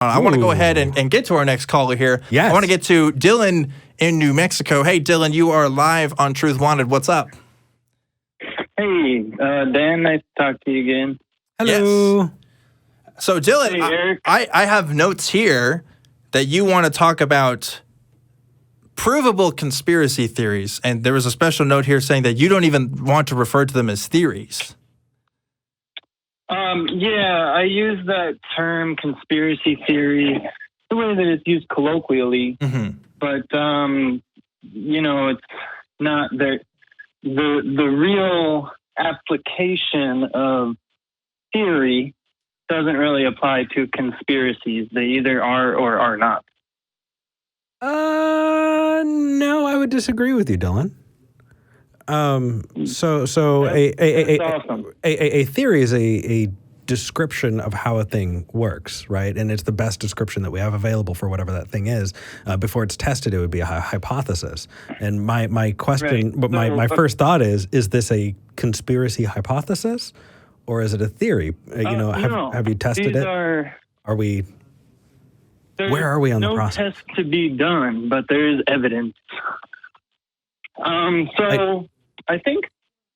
I want to go ahead and get to our next caller here. Yes. I want to get to Dylan in New Mexico. Hey, Dylan, you are live on Truth Wanted. What's up? Hey, Dan, nice to talk to you again. Hello. Yes. So, Dylan, Hey, Eric. I have notes here that you want to talk about provable conspiracy theories. And there was a special note here saying that you don't even want to refer to them as theories. Yeah, I use that term conspiracy theory the way that it's used colloquially, but it's not the real application of theory doesn't really apply to conspiracies. They either are or are not. No, I would disagree with you, Dylan. So That's awesome. a theory is a description of how a thing works, right? And it's the best description that we have available for whatever that thing is. Before it's tested, it would be a hypothesis. And my question, Right. but my first thought is this a conspiracy hypothesis or is it a theory? Have you tested it? Where are we on the process? No test to be done, but there is evidence. I think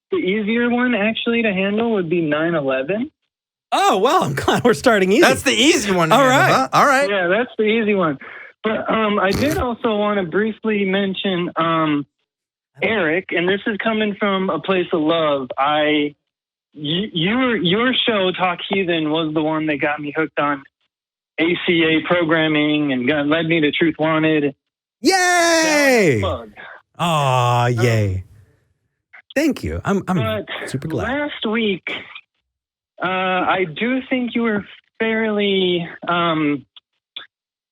the easier one actually to handle would be 9/11. Oh, well, I'm glad we're starting easy. That's the easy one. All right. Huh? All right. Yeah, that's the easy one. But I did also want to briefly mention Eric, and this is coming from a place of love. Your show, Talk Heathen, was the one that got me hooked on ACA programming and led me to Truth Wanted. Yay! Oh, yay. Thank you. I'm super glad. Last week, I do think you were fairly,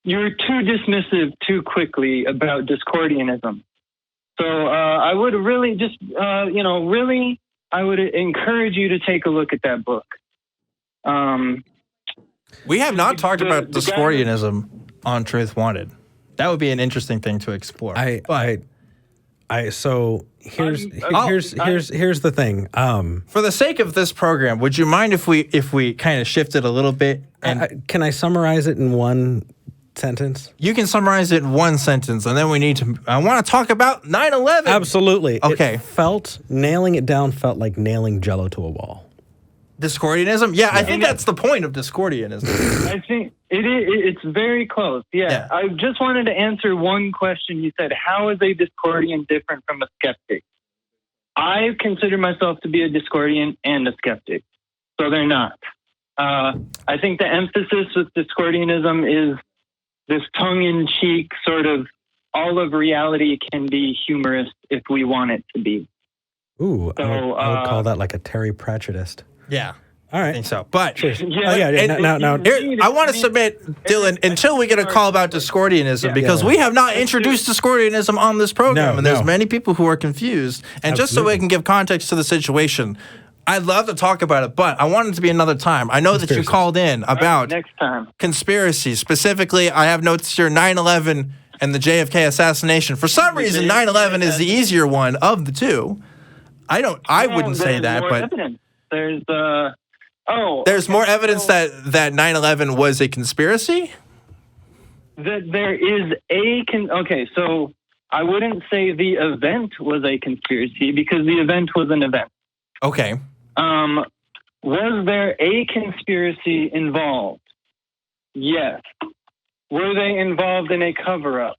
you were too dismissive too quickly about Discordianism. So I would really I would encourage you to take a look at that book. We have not talked about Discordianism on Truth Wanted. That would be an interesting thing to explore. So here's the thing. For the sake of this program, would you mind if we kind of shifted a little bit? And can I summarize it in one sentence? You can summarize it in one sentence, and then I want to talk about 9/11. Absolutely. Okay. Nailing it down felt like nailing Jell-O to a wall. Discordianism? Yeah, I think that's the point of Discordianism. I think it's very close. Yeah. I just wanted to answer one question. You said, how is a Discordian different from a skeptic? I consider myself to be a Discordian and a skeptic. So they're not. I think the emphasis with Discordianism is this tongue-in-cheek sort of all of reality can be humorous if we want it to be. Ooh, I would call that like a Terry Pratchettist. Yeah. All right. I think so. But Now, I want to submit, Dylan, until we get a call about Discordianism, because we have not introduced Discordianism on this program, and there's many people who are confused. And just so we can give context to the situation, I'd love to talk about it, but I want it to be another time. I know that you called in about next time conspiracies. Specifically, I have notes here, 9/11 and the JFK assassination. For some reason, 9/11 is the easier one of the two. I wouldn't say that, but evidence. There's there's more evidence that 9/11 was a conspiracy? That there is okay, so I wouldn't say the event was a conspiracy because the event was an event. Okay. Was there a conspiracy involved? Yes. Were they involved in a cover-up?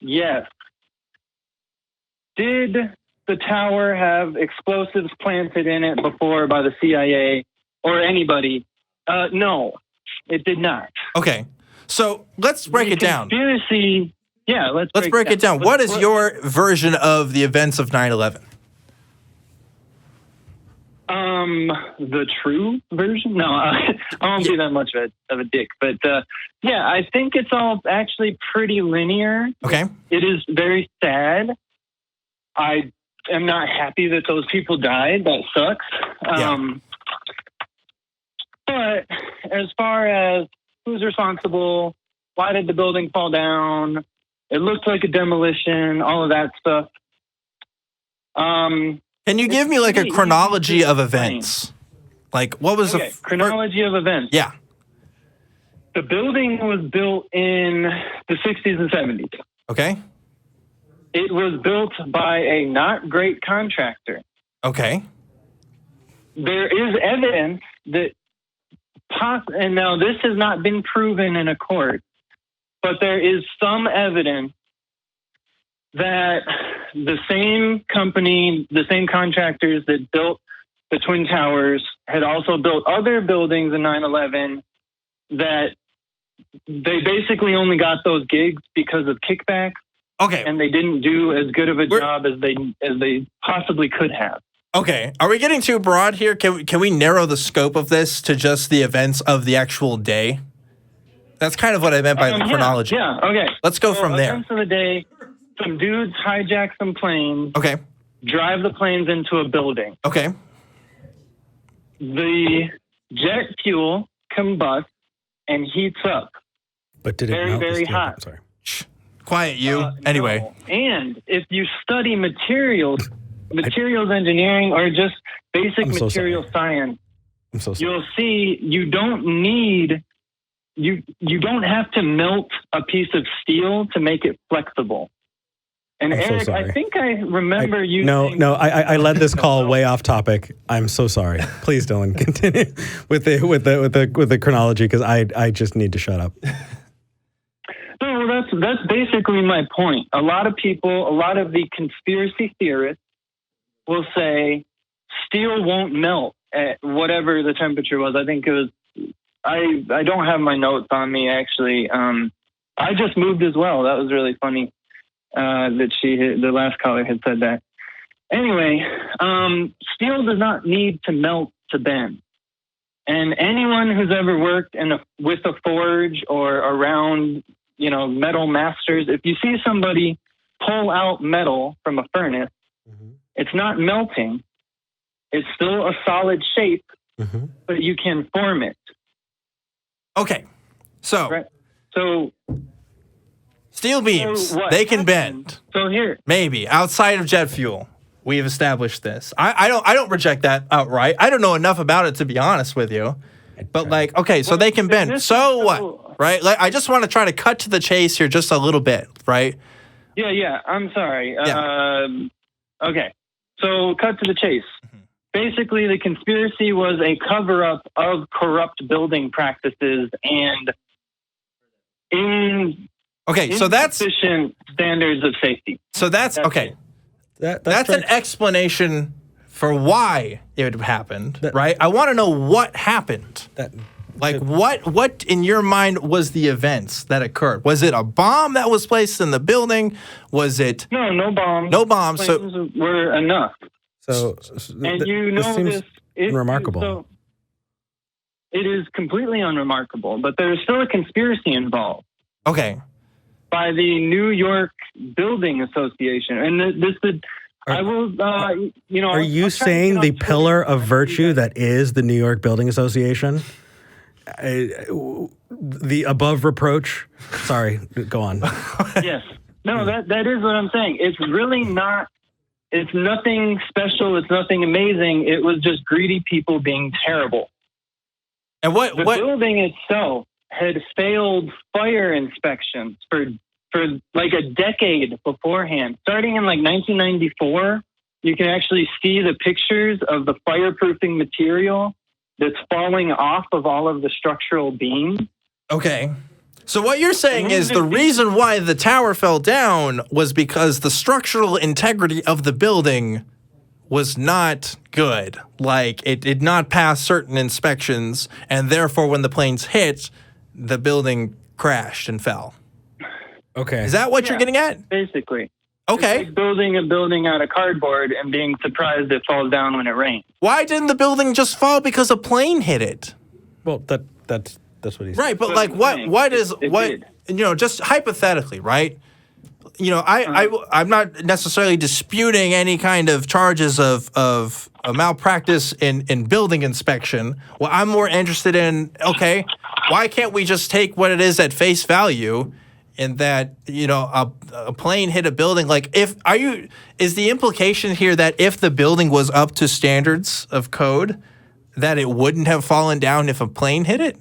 Yes. Did the tower have explosives planted in it before by the CIA or anybody? No, it did not. Okay. So let's break it down. Conspiracy, yeah, let's break it down. What is your version of the events of 9/11? The true version? No, I won't be that much of a dick. But, yeah, I think it's all actually pretty linear. Okay. It is very sad. I am not happy that those people died. That sucks. But as far as who's responsible, why did the building fall down, it looked like a demolition, all of that stuff. Can you give me like a chronology of events? Like what was the chronology of events? Yeah. The building was built in the 60s and 70s. Okay. It was built by a not great contractor. Okay. There is evidence that, and now this has not been proven in a court, but there is some evidence that the same company, the same contractors that built the Twin Towers had also built other buildings in 9/11, that they basically only got those gigs because of kickbacks. Okay. And they didn't do as good of a job as they possibly could have. Okay. Are we getting too broad here? Can we narrow the scope of this to just the events of the actual day? That's kind of what I meant by the chronology. Yeah, okay. Let's go from there. Events of the day, some dudes hijack some planes. Okay. Drive the planes into a building. Okay. The jet fuel combusts and heats up. But did it very, melt? very hot? I'm sorry. Shh. Quiet you. Anyway. No. And if you study materials engineering, or just basic material science, I'm so sorry. you'll see you don't need, you don't have to melt a piece of steel to make it flexible. And I'm Eric, so sorry. I think I remember you. No, I led this call way off topic. I'm so sorry. Please, Dylan, continue with the chronology, because I just need to shut up. No, that's basically my point. A lot of people, a lot of the conspiracy theorists will say steel won't melt at whatever the temperature was. I think it was, I don't have my notes on me, actually. I just moved as well. That was really funny that the last caller had said that. Anyway, steel does not need to melt to bend. And anyone who's ever worked with a forge or around, metal masters, if you see somebody pull out metal from a furnace, it's not melting. It's still a solid shape, but you can form it. Okay. So, right. So steel beams, they can bend. So here, maybe outside of jet fuel. We've established this. I don't reject that outright. I don't know enough about it to be honest with you. But okay, so they can bend. So what? Right? I just want to try to cut to the chase here just a little bit, right? Yeah. I'm sorry. Yeah. Okay. So cut to the chase. Basically, the conspiracy was a cover-up of corrupt building practices and insufficient standards of safety. So that's okay. That's an explanation for why it happened, right? I want to know what happened. What in your mind was the events that occurred? Was it a bomb that was placed in the building? Was it no bomb? No bomb. So were enough. So and this seems unremarkable. So it is completely unremarkable, but there is still a conspiracy involved. Okay. By the New York Building Association, and Are you saying the pillar of virtue that is the New York Building Association? The above reproach? Sorry, go on. Yes. No, that is what I'm saying. It's really not, it's nothing special. It's nothing amazing. It was just greedy people being terrible. And the building itself had failed fire inspections for like a decade beforehand. Starting in 1994, you can actually see the pictures of the fireproofing material that's falling off of all of the structural beams. Okay. So what you're saying is the reason why the tower fell down was because the structural integrity of the building was not good. It did not pass certain inspections, and therefore when the planes hit, the building crashed and fell. Okay. Is that what you're getting at? Basically. Okay. It's like building a building out of cardboard and being surprised it falls down when it rains. Why didn't the building just fall because a plane hit it? Well, that's what he's right. But just hypothetically, right? I'm not necessarily disputing any kind of charges of a malpractice in building inspection. Well, I'm more interested in, why can't we just take what it is at face value? In that, a plane hit a building. Is the implication here that if the building was up to standards of code, that it wouldn't have fallen down if a plane hit it?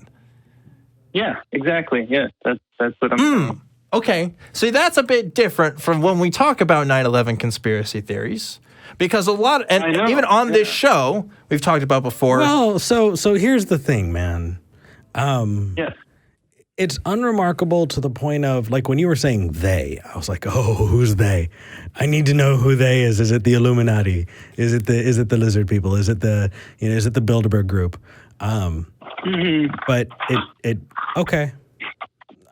Yeah, exactly. Yeah, that's what I'm saying. Okay. See, that's a bit different from when we talk about 9/11 conspiracy theories. Because even on this show, we've talked about before. Well, so here's the thing, man. Yes. It's unremarkable to the point of, like, when you were saying they, I was like, oh, who's they? I need to know who they is. Is it the Illuminati? Is it the lizard people? Is it the Bilderberg group? But it okay.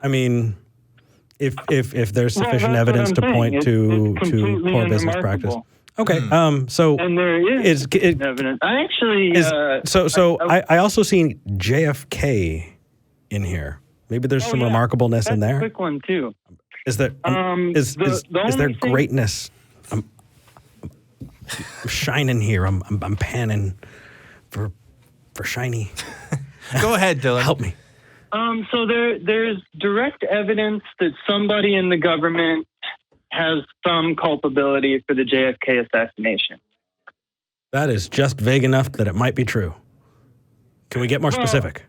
I mean, if there's sufficient evidence to point to poor business practice. Okay. So and there is evidence. I actually I also seen JFK in here. Maybe there's some remarkableness in there. A quick one too. Is there is there greatness? I'm shining here. I'm panning for shiny. Go ahead, Dylan. Help me. So there's direct evidence that somebody in the government has some culpability for the JFK assassination. That is just vague enough that it might be true. Can we get more specific?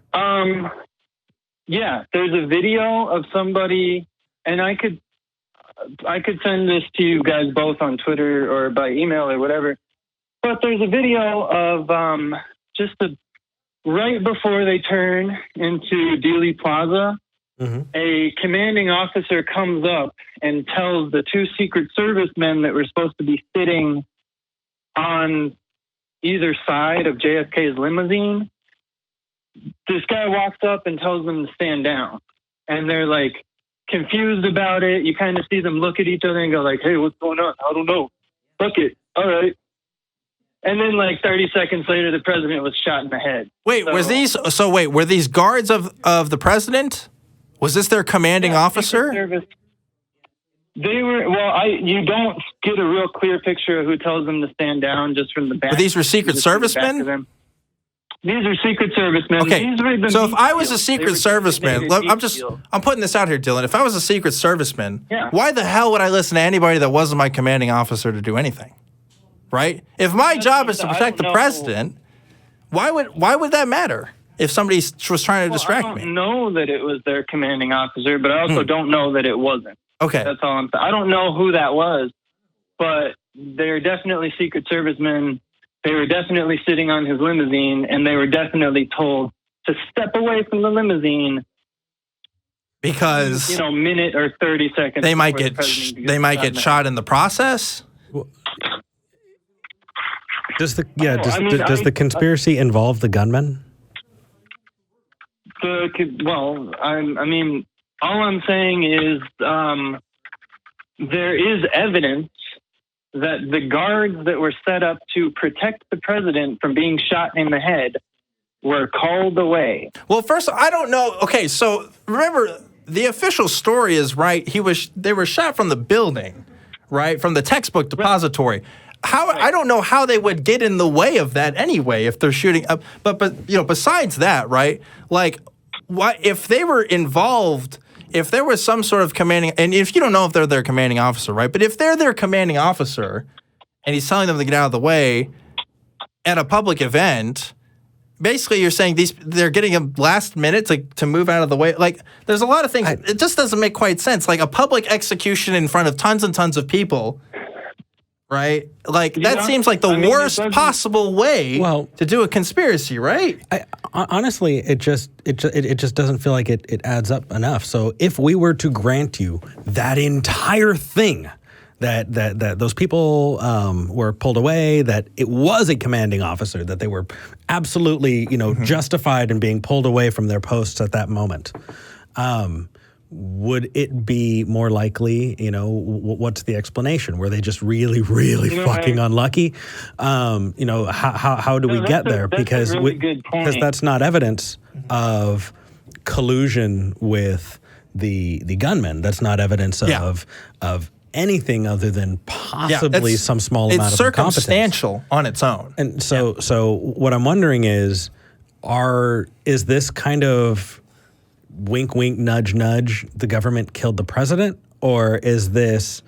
Yeah, there's a video of somebody, and I could send this to you guys both on Twitter or by email or whatever. But there's a video of right before they turn into Dealey Plaza, a commanding officer comes up and tells the two Secret Service men that were supposed to be sitting on either side of JFK's limousine. This guy walks up and tells them to stand down. And they're like confused about it. You kind of see them look at each other and go like, hey, what's going on? I don't know. Fuck it. All right. And then like 30 seconds later, the president was shot in the head. Wait, were these guards of the president? Was this their commanding officer? They were, you don't get a real clear picture of who tells them to stand down just from the back. But these were Secret Servicemen? These are Secret Servicemen. Okay, so if I was a Secret Serviceman, I'm putting this out here, Dylan. If I was a Secret Serviceman, why the hell would I listen to anybody that wasn't my commanding officer to do anything? Right? If my job is to protect the president, why would that matter if somebody was trying to distract me? I don't know that it was their commanding officer, but I also don't know that it wasn't. Okay. That's all I'm saying. I don't know who that was, but they're definitely Secret Servicemen. They were definitely sitting on his limousine, and they were definitely told to step away from the limousine because minute or 30 seconds. They might get shot in the process. Does the conspiracy involve the gunman? All I'm saying is there is evidence that the guards that were set up to protect the president from being shot in the head were called away. Well, first, I don't know. Okay, so remember, the official story is, right, they were shot from the building, right, from the textbook depository. I don't know how they would get in the way of that anyway if they're shooting up. But besides that, right, like, what if they were involved? If there was some sort of commanding, and if you don't know if they're their commanding officer, right? But if they're their commanding officer and he's telling them to get out of the way at a public event, basically you're saying they're getting them last minute to move out of the way. Like, there's a lot of things. It just doesn't make quite sense. Like a public execution in front of tons and tons of people, right? Like that seems like the worst possible way to do a conspiracy, right? Honestly, it just doesn't feel like it adds up enough. So if we were to grant you that entire thing, that those people were pulled away, that it was a commanding officer, that they were absolutely justified in being pulled away from their posts at that moment, would it be more likely, what's the explanation? Were they just really, really fucking unlucky? How do we get there? Because that's not evidence of collusion with the gunman. That's not evidence of anything other than possibly some small amount of incompetence. It's circumstantial on its own. And so what I'm wondering is this kind of wink, wink, nudge, nudge, the government killed the president? Or is this,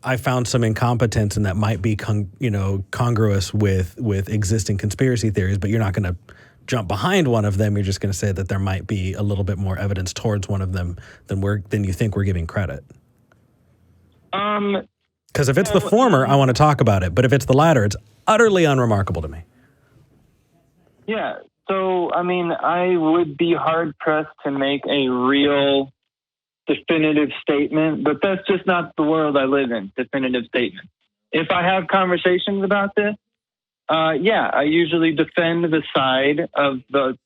I found some incompetence and that might be congruous with existing conspiracy theories, but you're not going to jump behind one of them. You're just going to say that there might be a little bit more evidence towards one of them than you think we're giving credit. Because if it's the former, I want to talk about it. But if it's the latter, it's utterly unremarkable to me. Yeah. So, I mean, I would be hard-pressed to make a real definitive statement, but that's just not the world I live in, definitive statement. If I have conversations about this, I usually defend the side of the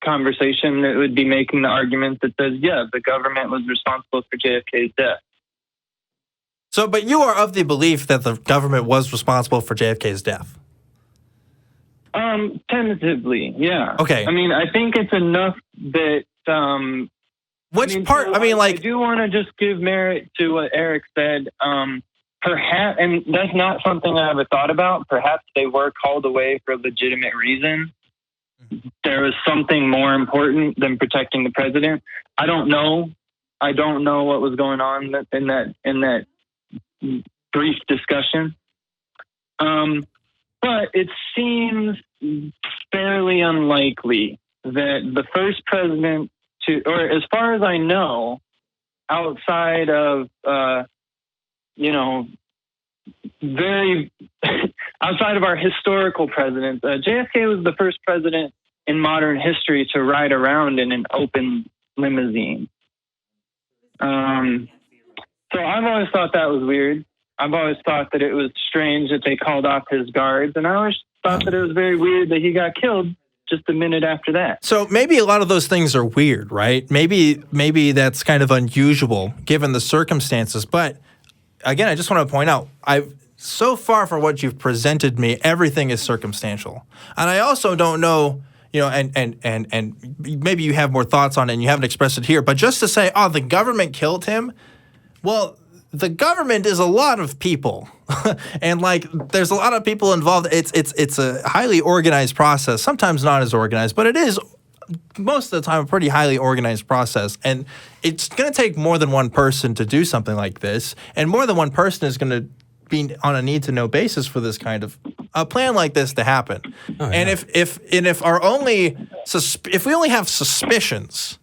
conversation that would be making the argument that says, yeah, the government was responsible for JFK's death. So, but you are of the belief that the government was responsible for JFK's death? Tentatively, yeah. Okay. I mean, I think it's enough that... I do want to just give merit to what Eric said. Perhaps, and that's not something I ever thought about, perhaps they were called away for a legitimate reason. There was something more important than protecting the president. I don't know. I don't know what was going on in that brief discussion. But it seems fairly unlikely that the first president or as far as I know, outside of, very outside of our historical presidents, JFK was the first president in modern history to ride around in an open limousine. So I've always thought that was weird. I've always thought that it was strange that they called off his guards, and I always thought that it was very weird that he got killed just a minute after that. So maybe a lot of those things are weird, right? Maybe that's kind of unusual given the circumstances. But again, I just want to point out, so far from what you've presented me, everything is circumstantial. And I also don't know, and maybe you have more thoughts on it and you haven't expressed it here, but just to say, oh, the government killed him. Well, the government is a lot of people, and there's a lot of people involved. It's a highly organized process. Sometimes not as organized, but it is most of the time a pretty highly organized process. And it's going to take more than one person to do something like this, and more than one person is going to be on a need-to-know basis for this kind of a plan like this to happen. Oh, yeah. And if we only have suspicions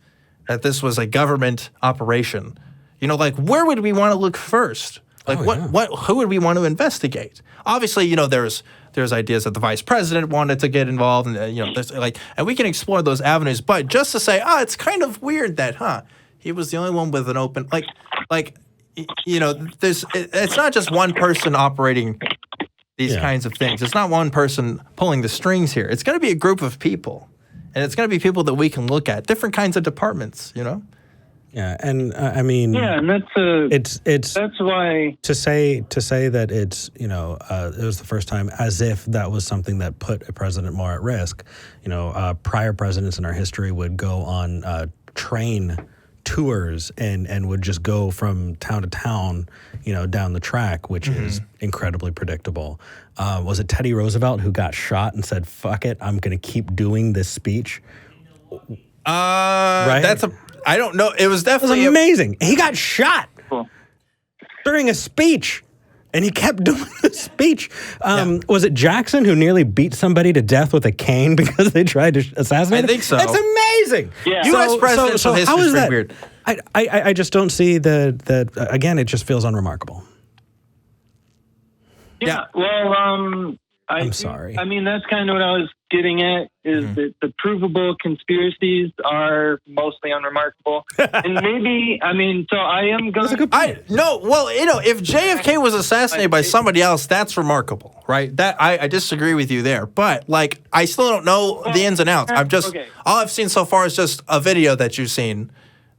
that this was a government operation, where would we want to look first? Who would we want to investigate? Obviously, there's ideas that the vice president wanted to get involved, and and we can explore those avenues. But just to say, it's kind of weird that, he was the only one with an open, it's not just one person operating these kinds of things. It's not one person pulling the strings here. It's going to be a group of people, and it's going to be people that we can look at, different kinds of departments, Yeah, and I mean, and that's why to say that it's it was the first time, as if that was something that put a president more at risk. Prior presidents in our history would go on train tours and would just go from town to town, down the track, which is incredibly predictable. Was it Teddy Roosevelt who got shot and said, "Fuck it, I'm going to keep doing this speech"? Right. I don't know. It was definitely amazing. He got shot during a speech, and he kept doing the speech. Was it Jackson who nearly beat somebody to death with a cane because they tried to assassinate him? I think so. It's amazing. Yeah. U.S. presidential history is very weird. I just don't see that. Again, it just feels unremarkable. Yeah. Well, I'm sorry. I mean, that's kind of what I was getting at, is that the provable conspiracies are mostly unremarkable. And maybe, so I am going to... if JFK was assassinated by somebody else, that's remarkable, right? That I disagree with you there. But, I still don't know the ins and outs. All I've seen so far is just a video that you've seen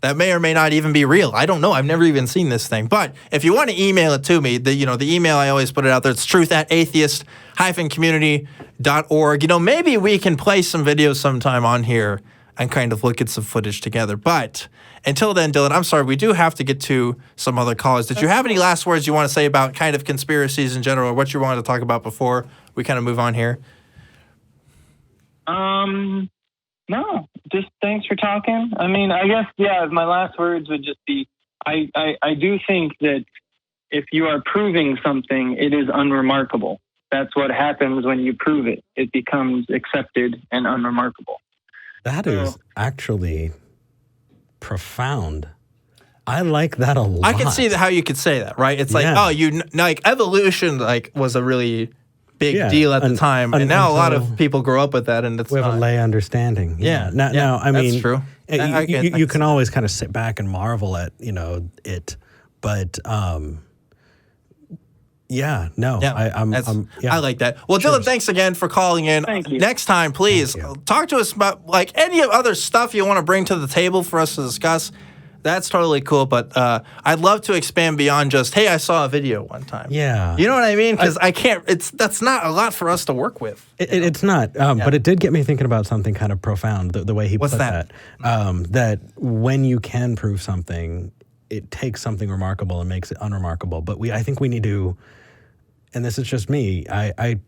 that may or may not even be real. I don't know. I've never even seen this thing. But if you want to email it to me, the email, I always put it out there. It's truth@atheist-community.org. Maybe we can play some videos sometime on here and kind of look at some footage together. But until then, Dylan, I'm sorry, we do have to get to some other callers. Did you have any last words you want to say about kind of conspiracies in general, or what you wanted to talk about before we kind of move on here? No, just thanks for talking. I mean, I guess, my last words would just be, I do think that if you are proving something, it is unremarkable. that's what happens when you prove it. It becomes accepted and unremarkable. That is actually profound. I like that a lot. I can see how you could say that, right? It's like, like evolution like was a really big deal at the time, and now a lot of people grow up with that, and it's we have a lay understanding. Now, I mean, that's true. You can always kind of sit back and marvel at it, but I like that. Well, Dylan, thanks again for calling in. Thank you. Next time, please talk to us about like any other stuff you want to bring to the table for us to discuss. That's totally cool, but I'd love to expand beyond just, hey, I saw a video one time. Yeah. You know what I mean? Because I can't, that's not a lot for us to work with. It's not, but it did get me thinking about something kind of profound, the way he put that. That when you can prove something, it takes something remarkable and makes it unremarkable. But I think we need to, and this is just me, I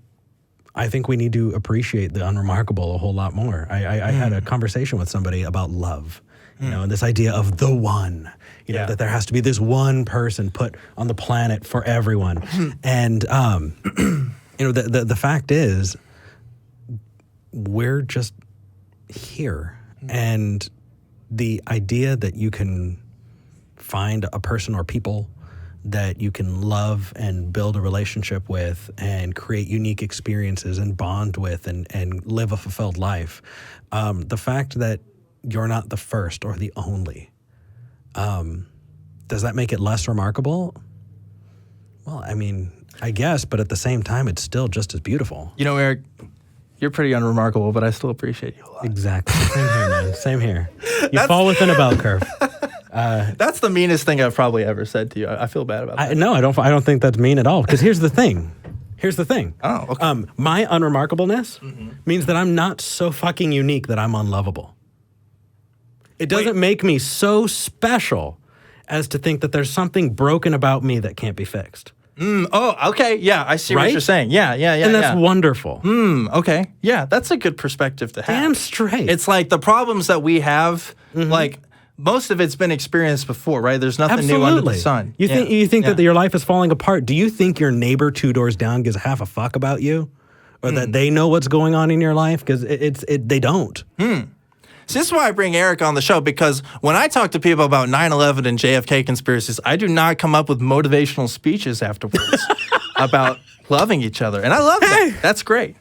think we need to appreciate the unremarkable a whole lot more. I had a conversation with somebody about love. And this idea of the one, that there has to be this one person put on the planet for everyone. And, the fact is, we're just here. And the idea that you can find a person or people that you can love and build a relationship with and create unique experiences and bond with and live a fulfilled life. The fact that you're not the first or the only. Does that make it less remarkable? Well, I mean, I guess, but at the same time, it's still just as beautiful. Eric, you're pretty unremarkable, but I still appreciate you a lot. Exactly. Same here, man. Same here. You fall within a bell curve. That's the meanest thing I've probably ever said to you. I feel bad about that. No, I don't think that's mean at all. Because here's the thing. Oh, okay. My unremarkableness means that I'm not so fucking unique that I'm unlovable. It doesn't make me so special as to think that there's something broken about me that can't be fixed. Okay. Yeah, I see what you're saying. Yeah. And that's wonderful. Okay. Yeah, that's a good perspective to have. Damn straight. It's like the problems that we have, like most of it's been experienced before, right? There's nothing new under the sun. You think that your life is falling apart? Do you think your neighbor 2 doors down gives half a fuck about you? Or that they know what's going on in your life? Because they don't. So this is why I bring Eric on the show, because when I talk to people about 9/11 and JFK conspiracies, I do not come up with motivational speeches afterwards about loving each other. And I love that. That's great.